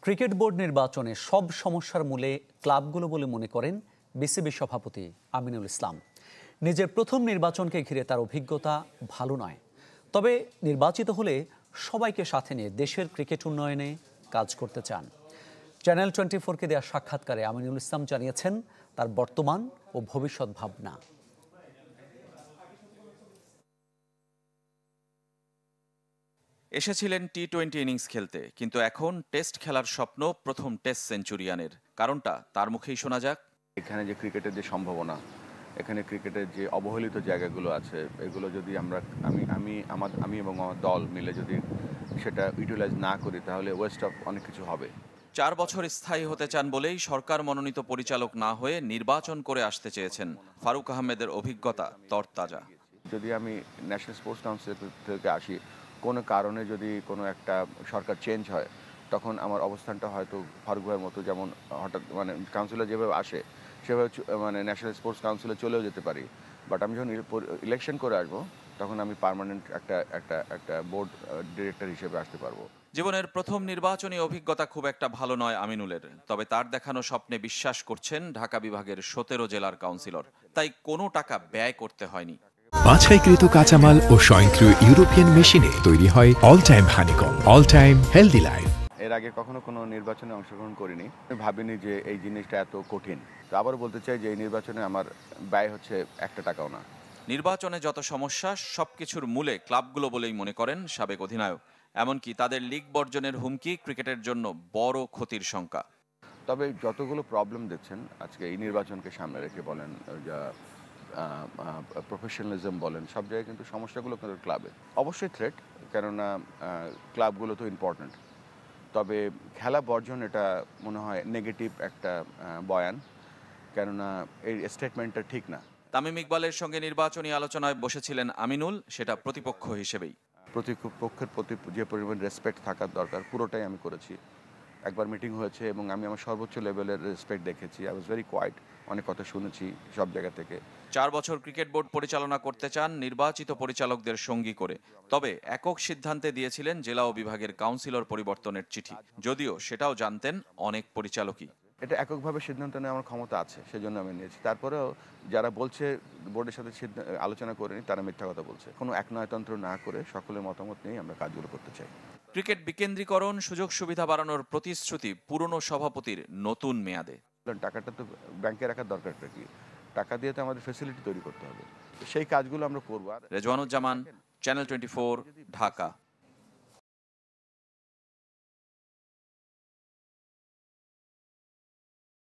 Cricket board নির্বাচনে সব সমস্যার মূলে ক্লাবগুলো বলে মনে করেন বিসিবি সভাপতি আমিনুল ইসলাম। নিজের প্রথম নির্বাচনকে ঘিরে তার অভিজ্ঞতা ভালো নয়, তবে নির্বাচিত হলে সবাইকে সাথে নিয়ে দেশের ক্রিকেট উন্নয়নে কাজ করতে চান। চ্যানেল 24-কে দেওয়া সাক্ষাৎকারে আমিনুল ইসলাম জানিয়েছেন তার বর্তমান ও ভবিষ্যৎ ভাবনা। এসেছিলেন টি-20 ইনিংস খেলতে, কিন্তু এখন টেস্ট খেলার স্বপ্ন প্রথম টেস্ট সেঞ্চুরিয়ানের। কারণটা তার মুখেই শোনা যাক। এখানে যে ক্রিকেটের যে সম্ভাবনা, এখানে ক্রিকেটের যে অবহেলিত জায়গাগুলো আছে, এগুলো যদি আমি এবং আমার দল মিলে যদি সেটা ইউটিলাইজ না করি, তাহলে ওয়েস্ট অফ অনেক কিছু হবে। 4 বছর স্থায়ী হতে চান বলেই সরকার মনোনীত পরিচালক না হয়ে নির্বাচন করে আসতে চেয়েছেন। ফারুক আহমেদের অভিজ্ঞতা তরতাজা। যদি আমি ন্যাশনাল স্পোর্টস কাউন্সিল থেকে আসি, কোনো কারণে যদি কোনো একটা সরকার চেঞ্জ হয়, তখন আমার অবস্থানটা হয়তো ফারুক ভাইয়ের মতো, যেমন হঠাৎ কাউন্সিলর যেভাবে আসে সেভাবে ন্যাশনাল স্পোর্টস কাউন্সিলে চলেও যেতে পারি। বাট আমি যখন ইলেকশন করে আসবো, তখন আমি পার্মানেন্ট একটা বোর্ড ডিরেক্টর হিসেবে আসতে পারবো। জীবনের প্রথম নির্বাচনী অভিজ্ঞতা খুব একটা ভালো নয় আমিনুলের, তবে তার দেখানো স্বপ্নে বিশ্বাস করছেন ঢাকা বিভাগের 17 জেলার কাউন্সিলর। তাই কোনো টাকা ব্যয় করতে হয়নি। বাছাইকৃত কাঁচামাল ও স্বয়ংক্রিয় ইউরোপিয়ান মেশিনে তৈরি হয় all time honeycomb, all time healthy life. এর আগে কখনো কোনো নির্বাচনে অংশগ্রহণ করিনি, আমি ভাবিনি যে এই জিনিসটা এত কঠিন। তো আবারও বলতে চাই যে এই নির্বাচনে আমার ব্যয় হচ্ছে 1 টাকাও না। নির্বাচনে যত সমস্যা সবকিছুর মূলে ক্লাবগুলো বলেই মনে করেন সাবেক অধিনায়ক। এমনকি তাদের লিগ বর্জনের হুমকি ক্রিকেটের জন্য বড় ক্ষতির শঙ্কা। তবে যতগুলো প্রবলেম দেখছেন আজকে এই নির্বাচনকে সামনে রেখে বলেন, যা প্রফেশনালিজম বলেন, সব জায়গায় কিন্তু সমস্যাগুলো কিন্তু ক্লাবে অবশ্যই থ্রেট, কেননা ক্লাবগুলো তো ইম্পর্ট্যান্ট। তবে খেলা বর্জন এটা মনে হয় নেগেটিভ একটা বয়ান, কেননা এই স্টেটমেন্টটা ঠিক না। তামিম ইকবালের সঙ্গে নির্বাচনী আলোচনায় বসেছিলেন আমিনুল, সেটা প্রতিপক্ষ হিসেবেই। প্রতিপক্ষের প্রতি যে পরিমাণ রেসপেক্ট থাকার দরকার পুরোটাই আমি করেছি। একবার মিটিং হয়েছে এবং আমি আমার সর্বোচ্চ লেভেলের রেসপেক্ট দেখেছি। আই ওয়াজ ভেরি কোয়াইট, অনেক কথা শুনেছি সব জায়গা থেকে। 4 বছর ক্রিকেট বোর্ড পরিচালনা করতে চান নির্বাচিত পরিচালকদের সঙ্গী করে। তবে একক সিদ্ধান্তে দিয়েছিলেন জেলা ও বিভাগের কাউন্সিলর পরিবর্তনের চিঠি, যদিও সেটাও জানতেন অনেক পরিচালকই। এটা এককভাবে সিদ্ধান্ত নেওয়ার আমার ক্ষমতা আছে, সেজন্য আমি নিয়েছি। তারপরেও যারা বলছে বোর্ডের সাথে আলোচনা করেনি, তারা মিথ্যা কথা বলছে। কোনো একনয়তন্ত্র না করে সকলের মতামত নিয়ে আমরা কাজগুলো করতে চাই। ক্রিকেট বিকেন্দ্রীকরণ, সুযোগ সুবিধা বাড়ানোর প্রতিশ্রুতি পুরনো সভাপতির নতুন মেয়াদে। টাকাটা তো ব্যাংকে রাখার দরকারটা কি? টাকা দিয়ে তো আমাদের ফ্যাসিলিটি তৈরি করতে হবে, সেই কাজগুলো আমরা করবো। রেজওয়ানুজ্জামান, চ্যানেল 24, ঢাকা।